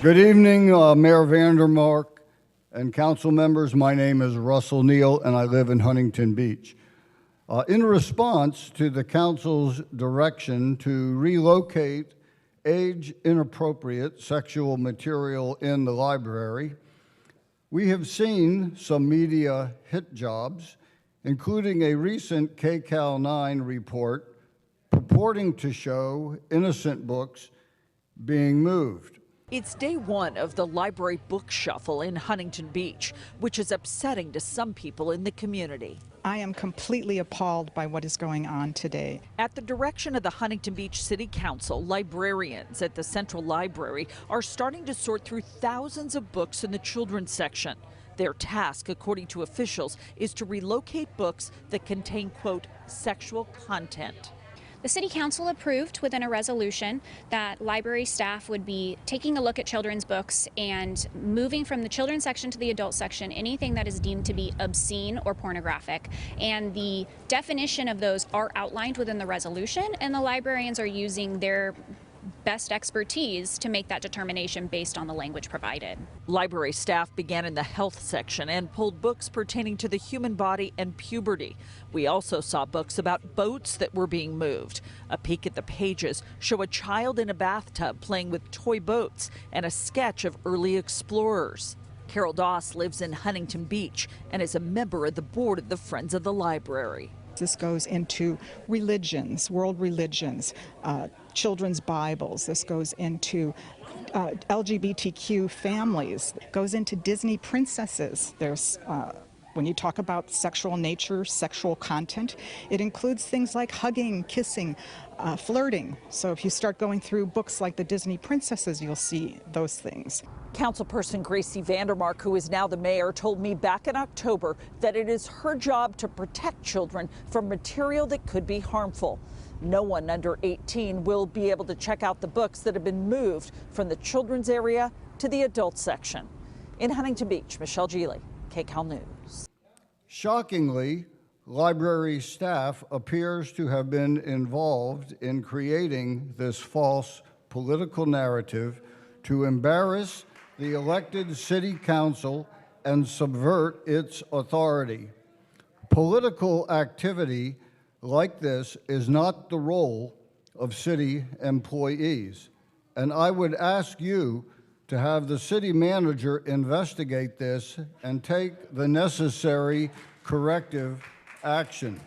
Good evening, Mayor Vandermark and council members. My name is Russell Neal, and I live in Huntington Beach. In response to the council's direction to relocate age-inappropriate sexual material in the library, we have seen some media hit jobs, including a recent KCAL 9 report purporting to show innocent books being moved. It's day one of the library book shuffle in Huntington Beach, which is upsetting to some people in the community. I am completely appalled by what is going on today. At the direction of the Huntington Beach City Council, librarians at the Central Library are starting to sort through thousands of books in the children's section. Their task, according to officials, is to relocate books that contain, quote, sexual content. The City Council approved within a resolution that library staff would be taking a look at children's books and moving from the children's section to the adult section anything that is deemed to be obscene or pornographic. And the definition of those are outlined within the resolution, and the librarians are using their best expertise to make that determination based on the language provided. Library staff began in the health section and pulled books pertaining to the human body and puberty. We also saw books about boats that were being moved. A peek at the pages show a child in a bathtub playing with toy boats and a sketch of early explorers. Carol Doss lives in Huntington Beach and is a member of the board of the Friends of the Library. This goes into religions, world religions, children's Bibles. This goes into LGBTQ families. It goes into Disney princesses. There's when you talk about sexual nature, sexual content, it includes things like hugging, kissing, flirting. So if you start going through books like the Disney princesses, you'll see those things. Councilperson Gracie Vandermark, who is now the mayor, told me back in October that it is her job to protect children from material that could be harmful. No one under 18 will be able to check out the books that have been moved from the children's area to the adult section. In Huntington Beach, Michelle Geely, KCAL News. Shockingly, library staff appears to have been involved in creating this false political narrative to embarrass the elected city council and subvert its authority. Political activity like this is not the role of city employees, and I would ask you to have the city manager investigate this and take the necessary corrective action.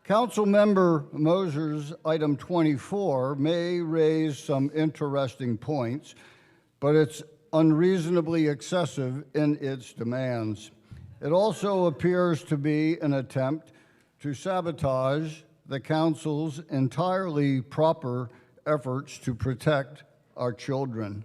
Councilmember Moser's item 24 may raise some interesting points, but it's unreasonably excessive in its demands. It also appears to be an attempt to sabotage the council's entirely proper efforts to protect our children.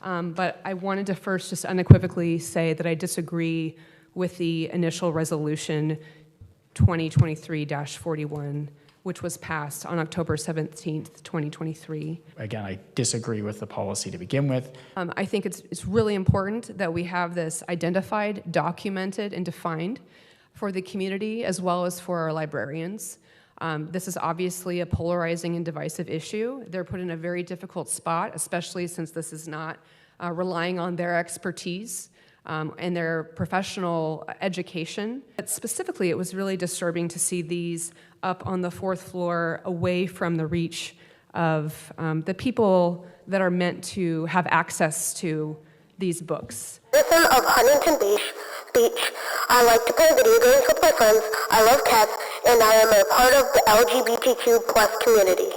But I wanted to first just unequivocally say that I disagree with the initial resolution 2023-41, which was passed on October 17th, 2023. Again, I disagree with the policy to begin with. I think it's really important that we have this identified, documented, and defined for the community as well as for our librarians. This is obviously a polarizing and divisive issue. They're put in a very difficult spot, especially since this is not relying on their expertise and their professional education. But specifically, it was really disturbing to see these up on the fourth floor away from the reach of the people that are meant to have access to these books. Citizen of Huntington Beach. I like to play video games with my friends. I love cats, and I am a part of the LGBTQ plus community.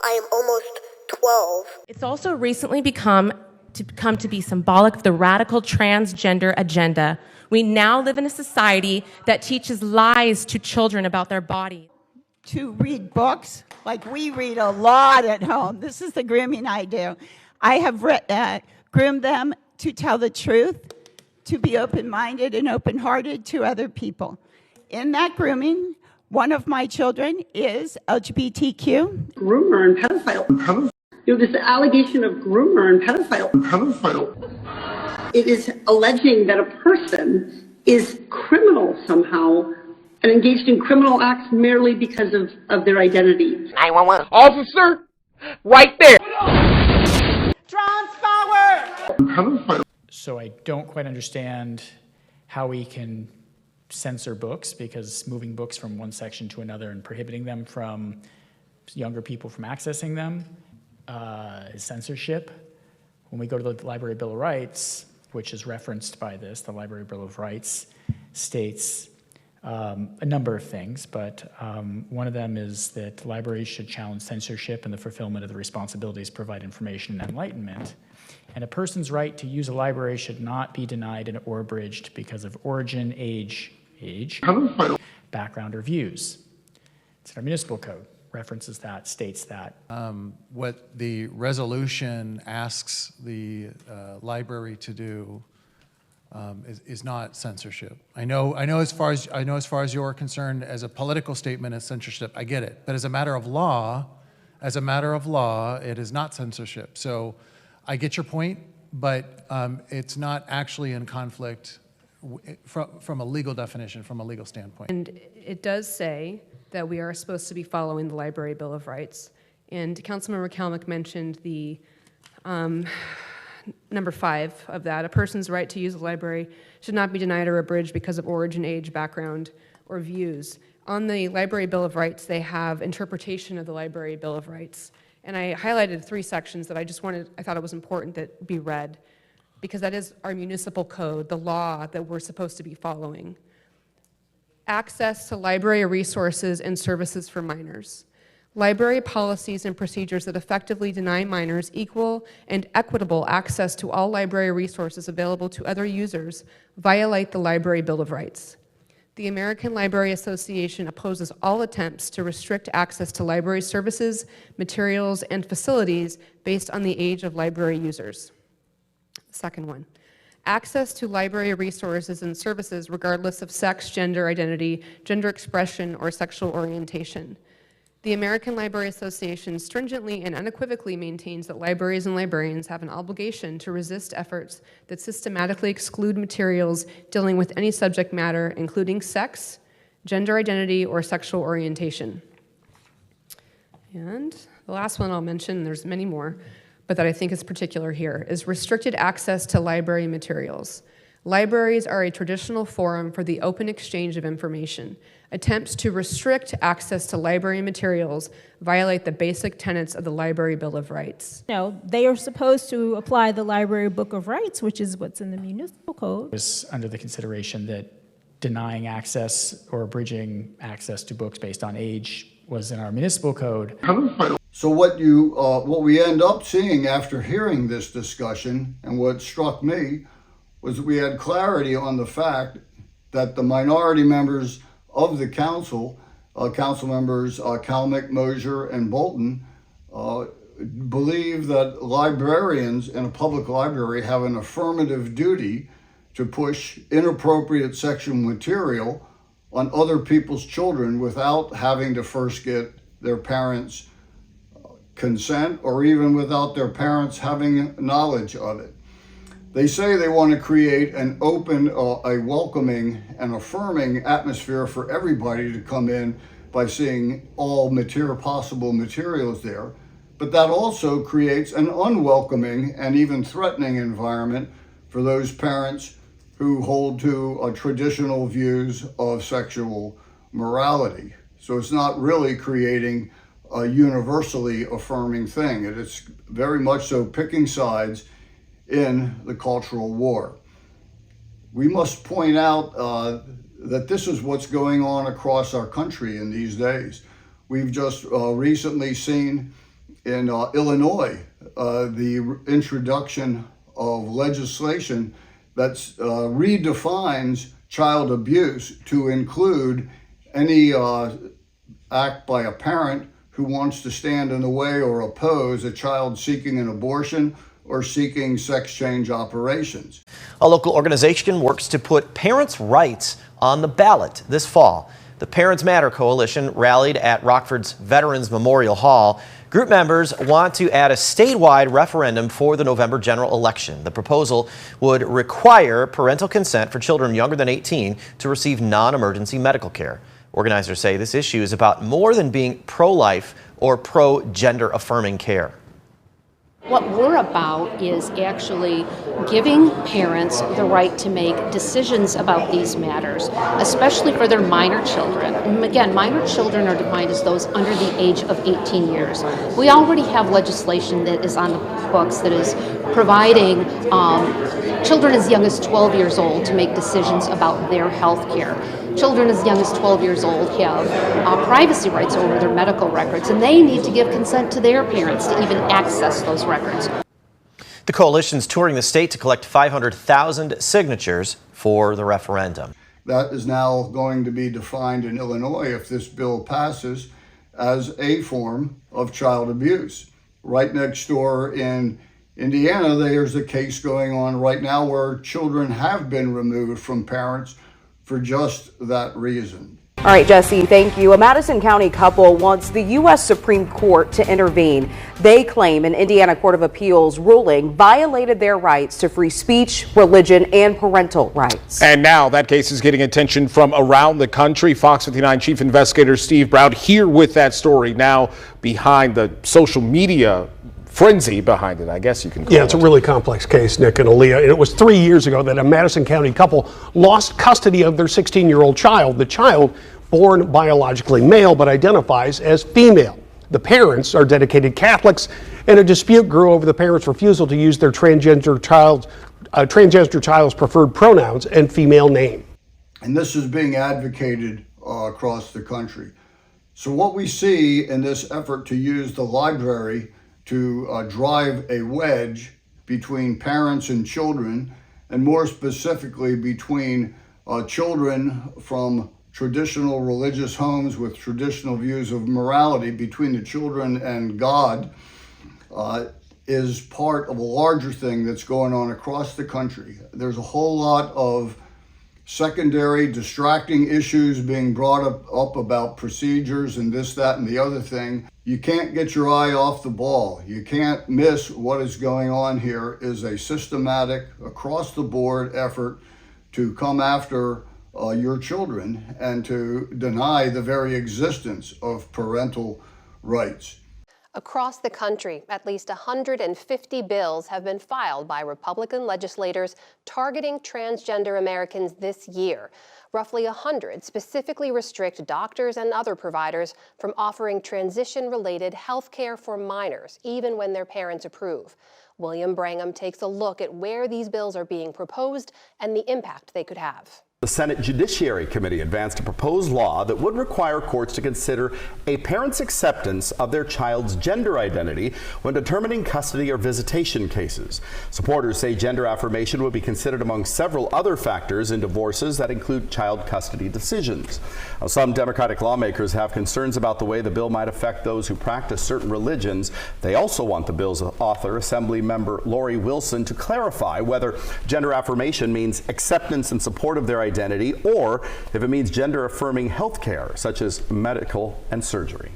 I am almost 12. It's also recently come to be symbolic of the radical transgender agenda. We now live in a society that teaches lies to children about their body. To read books, like we read a lot at home. This is the grooming I do. I have groomed them to tell the truth, to be open-minded and open-hearted to other people. In that grooming, one of my children is LGBTQ. Groomer and pedophile. This allegation of groomer and pedophile. It is alleging that a person is criminal somehow and engaged in criminal acts merely because of their identity. 911. Officer, right there. Transphobia! So I don't quite understand how we can censor books, because moving books from one section to another and prohibiting them from younger people from accessing them is censorship. When we go to the Library Bill of Rights, which is referenced by this, the Library Bill of Rights states a number of things, but one of them is that libraries should challenge censorship in the fulfillment of the responsibilities to provide information and enlightenment. And a person's right to use a library should not be denied or abridged because of origin, age, background, or views. It's in our municipal code, references that, states that. What the resolution asks the library to do is not censorship. I know as far as you're concerned, as a political statement, as censorship. I get it, but as a matter of law, it is not censorship. So I get your point, but it's not actually in conflict from a legal definition, from a legal standpoint. And it does say that we are supposed to be following the Library Bill of Rights. And Councilmember Kalmick mentioned the number 5 of that. A person's right to use a library should not be denied or abridged because of origin, age, background, or views. On the Library Bill of Rights, they have interpretation of the Library Bill of Rights. And I highlighted 3 sections that I thought it was important that be read, because that is our municipal code, the law that we're supposed to be following. Access to library resources and services for minors. Library policies and procedures that effectively deny minors equal and equitable access to all library resources available to other users violate the Library Bill of Rights. The American Library Association opposes all attempts to restrict access to library services, materials, and facilities based on the age of library users. Second one, access to library resources and services regardless of sex, gender identity, gender expression, or sexual orientation. The American Library Association stringently and unequivocally maintains that libraries and librarians have an obligation to resist efforts that systematically exclude materials dealing with any subject matter, including sex, gender identity, or sexual orientation. And the last one I'll mention, there's many more, but that I think is particular here, is restricted access to library materials. Libraries are a traditional forum for the open exchange of information. Attempts to restrict access to library materials violate the basic tenets of the Library Bill of Rights. No, they are supposed to apply the Library Book of Rights, which is what's in the municipal code. It was under the consideration that denying access or abridging access to books based on age was in our municipal code. So what we end up seeing after hearing this discussion, and what struck me, was we had clarity on the fact that the minority members of the council, council members Kalmick, Moser, and Bolton, believe that librarians in a public library have an affirmative duty to push inappropriate sexual material on other people's children without having to first get their parents' consent, or even without their parents having knowledge of it. They say they want to create an open, a welcoming and affirming atmosphere for everybody to come in by seeing all possible materials there. But that also creates an unwelcoming and even threatening environment for those parents who hold to traditional views of sexual morality. So it's not really creating a universally affirming thing. It is very much so picking sides in the cultural war. We must point out that this is what's going on across our country in these days. We've just recently seen in Illinois the introduction of legislation that redefines child abuse to include any act by a parent who wants to stand in the way or oppose a child seeking an abortion or seeking sex change operations. A local organization works to put parents' rights on the ballot this fall. The Parents Matter Coalition rallied at Rockford's Veterans Memorial Hall. Group members want to add a statewide referendum for the November general election. The proposal would require parental consent for children younger than 18 to receive non-emergency medical care. Organizers say this issue is about more than being pro-life or pro-gender affirming care. What we're about is actually giving parents the right to make decisions about these matters, especially for their minor children. And again, minor children are defined as those under the age of 18 years. We already have legislation that is on the books that is providing children as young as 12 years old to make decisions about their health care. Children as young as 12 years old have privacy rights over their medical records, and they need to give consent to their parents to even access those records. The coalition's touring the state to collect 500,000 signatures for the referendum. That is now going to be defined in Illinois, if this bill passes, as a form of child abuse. Right next door in Indiana, there's a case going on right now where children have been removed from parents for just that reason. All right, Jesse, thank you. A Madison County couple wants the U.S. Supreme Court to intervene. They claim an Indiana Court of Appeals ruling violated their rights to free speech, religion, and parental rights. And now that case is getting attention from around the country. Fox 59 Chief Investigator Steve Brown here with that story now behind the social media frenzy behind it, I guess you can call it. Yeah, it's a really complex case, Nick and Aaliyah. And it was 3 years ago that a Madison County couple lost custody of their 16-year-old child. The child, born biologically male but identifies as female. The parents are dedicated Catholics, and a dispute grew over the parents' refusal to use their transgender child's preferred pronouns and female name. And this is being advocated across the country. So what we see in this effort to use the library to drive a wedge between parents and children, and more specifically between children from traditional religious homes with traditional views of morality, between the children and God, is part of a larger thing that's going on across the country. There's a whole lot of secondary distracting issues being brought up about procedures and this, that, and the other thing. You can't get your eye off the ball. You can't miss what is going on here is a systematic, across-the-board effort to come after your children and to deny the very existence of parental rights. Across the country, at least 150 bills have been filed by Republican legislators targeting transgender Americans this year. Roughly 100 specifically restrict doctors and other providers from offering transition-related health care for minors, even when their parents approve. William Brangham takes a look at where these bills are being proposed and the impact they could have. The Senate Judiciary Committee advanced a proposed law that would require courts to consider a parent's acceptance of their child's gender identity when determining custody or visitation cases. Supporters say gender affirmation would be considered among several other factors in divorces that include child custody decisions. Now, some Democratic lawmakers have concerns about the way the bill might affect those who practice certain religions. They also want the bill's author, Assembly Member Lori Wilson, to clarify whether gender affirmation means acceptance and support of their identity, or if it means gender-affirming health care, such as medical and surgery.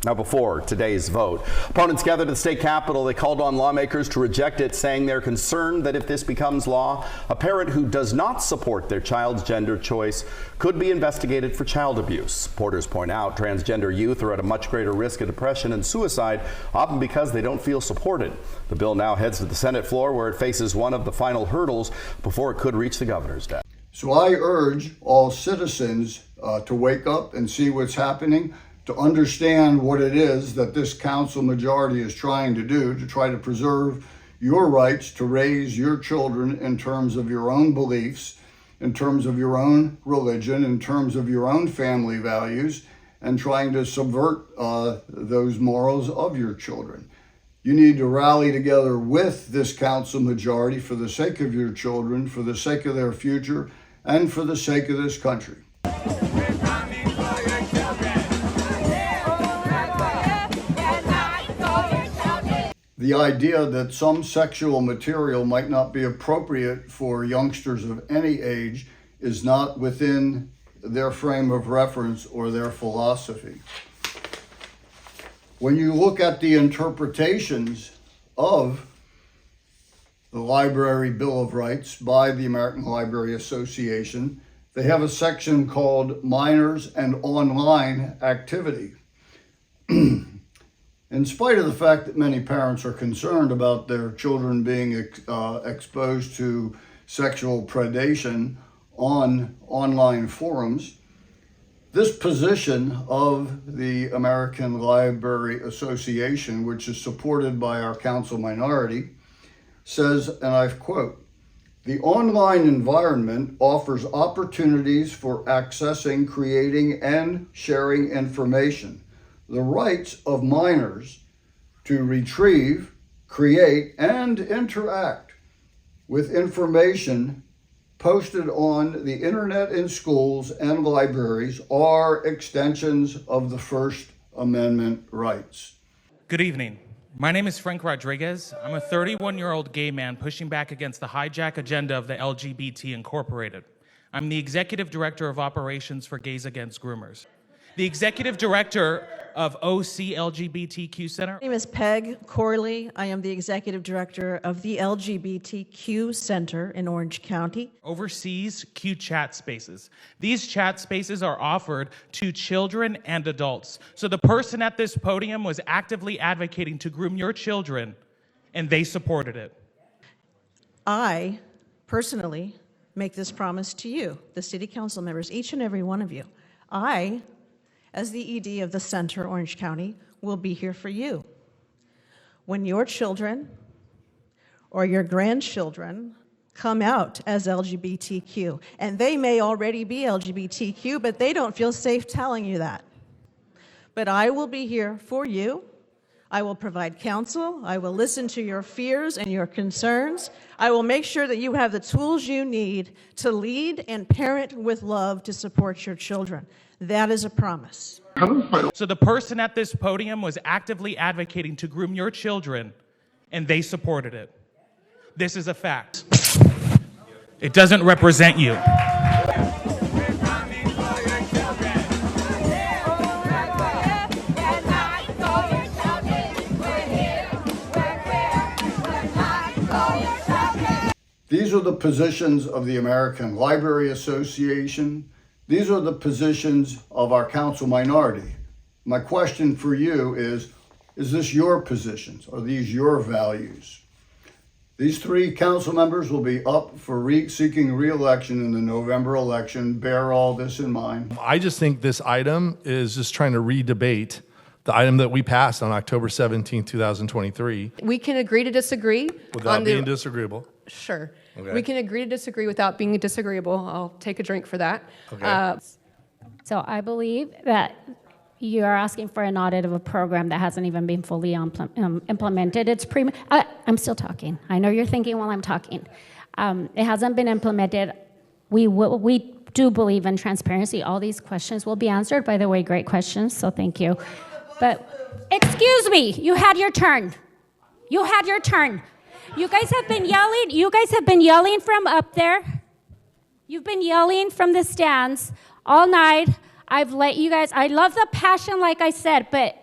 Now, before today's vote, opponents gathered at the state capitol. They called on lawmakers to reject it, saying they're concerned that if this becomes law, a parent who does not support their child's gender choice could be investigated for child abuse. Supporters point out transgender youth are at a much greater risk of depression and suicide, often because they don't feel supported. The bill now heads to the Senate floor, where it faces one of the final hurdles before it could reach the governor's desk. So I urge all citizens to wake up and see what's happening, to understand what it is that this council majority is trying to do, to try to preserve your rights to raise your children in terms of your own beliefs, in terms of your own religion, in terms of your own family values, and trying to subvert those morals of your children. You need to rally together with this council majority for the sake of your children, for the sake of their future, and for the sake of this country. The idea that some sexual material might not be appropriate for youngsters of any age is not within their frame of reference or their philosophy. When you look at the interpretations of the Library Bill of Rights by the American Library Association, they have a section called Minors and Online Activity. In spite of the fact that many parents are concerned about their children being exposed to sexual predation on online forums, this position of the American Library Association, which is supported by our council minority, says, and I quote, "The online environment offers opportunities for accessing, creating, and sharing information. The rights of minors to retrieve, create, and interact with information posted on the internet in schools and libraries are extensions of the First Amendment rights." Good evening. My name is Frank Rodriguez. I'm a 31-year-old gay man pushing back against the hijack agenda of the LGBT Incorporated. I'm the Executive Director of Operations for Gays Against Groomers. The Executive Director of OC LGBTQ Center. My name is Peg Corley. I am the Executive Director of the LGBTQ Center in Orange County. Oversees Q chat spaces. These chat spaces are offered to children and adults. So the person at this podium was actively advocating to groom your children, and they supported it. I personally make this promise to you, the City Council members, each and every one of you. I, as the ED of the Center, Orange County, will be here for you. When your children or your grandchildren come out as LGBTQ, and they may already be LGBTQ, but they don't feel safe telling you that. But I will be here for you. I will provide counsel. I will listen to your fears and your concerns. I will make sure that you have the tools you need to lead and parent with love to support your children. That is a promise. So the person at this podium was actively advocating to groom your children, and they supported it. This is a fact. It doesn't represent you. These are the positions of the American Library Association. These are the positions of our council minority. My question for you is this your positions? Are these your values? These three council members will be up for seeking re-election in the November election. Bear all this in mind. I just think this item is just trying to re-debate the item that we passed on October 17, 2023. We can agree to disagree. Without being disagreeable. Sure. Okay. We can agree to disagree without being disagreeable. I'll take a drink for that. Okay. So I believe that you are asking for an audit of a program that hasn't even been fully implemented. It's I'm still talking. I know you're thinking while I'm talking. It hasn't been implemented. We do believe in transparency. All these questions will be answered. By the way, great questions, so thank you. But excuse me, you had your turn. You had your turn. You guys have been yelling. You guys have been yelling from up there. You've been yelling from the stands all night. I've let you guys, I love the passion, like I said, but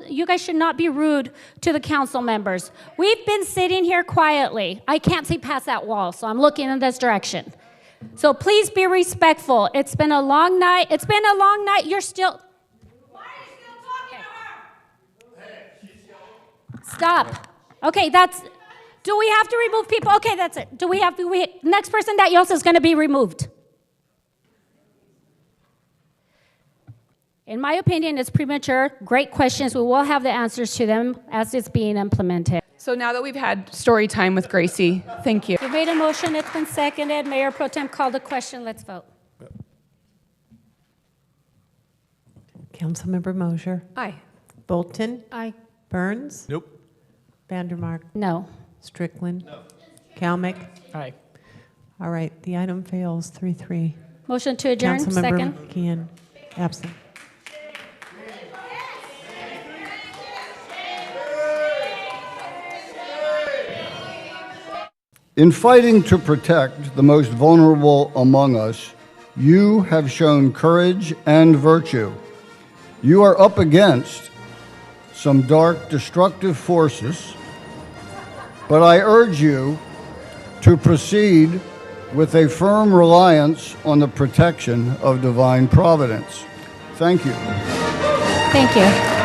you guys should not be rude to the council members. We've been sitting here quietly. I can't see past that wall, so I'm looking in this direction. So please be respectful. It's been a long night. It's been a long night. You're still. Why are you still talking to her? Stop. Okay, do we have to remove people? Okay, that's it. Next person that yells is going to be removed. In my opinion, it's premature. Great questions. We will have the answers to them as it's being implemented. So now that we've had story time with Gracie, thank you. You made a motion. It's been seconded. Mayor Pro Tem called the question. Let's vote. Councilmember Moser. Aye. Bolton. Aye. Burns. Nope. Vandermark. No. Strickland. No. Kalmick. Aye. All right, the item fails 3-3. Motion to adjourn. Councilmember Second. McKeon, absent. In fighting to protect the most vulnerable among us, you have shown courage and virtue. You are up against some dark, destructive forces, but I urge you to proceed with a firm reliance on the protection of divine providence. Thank you. Thank you.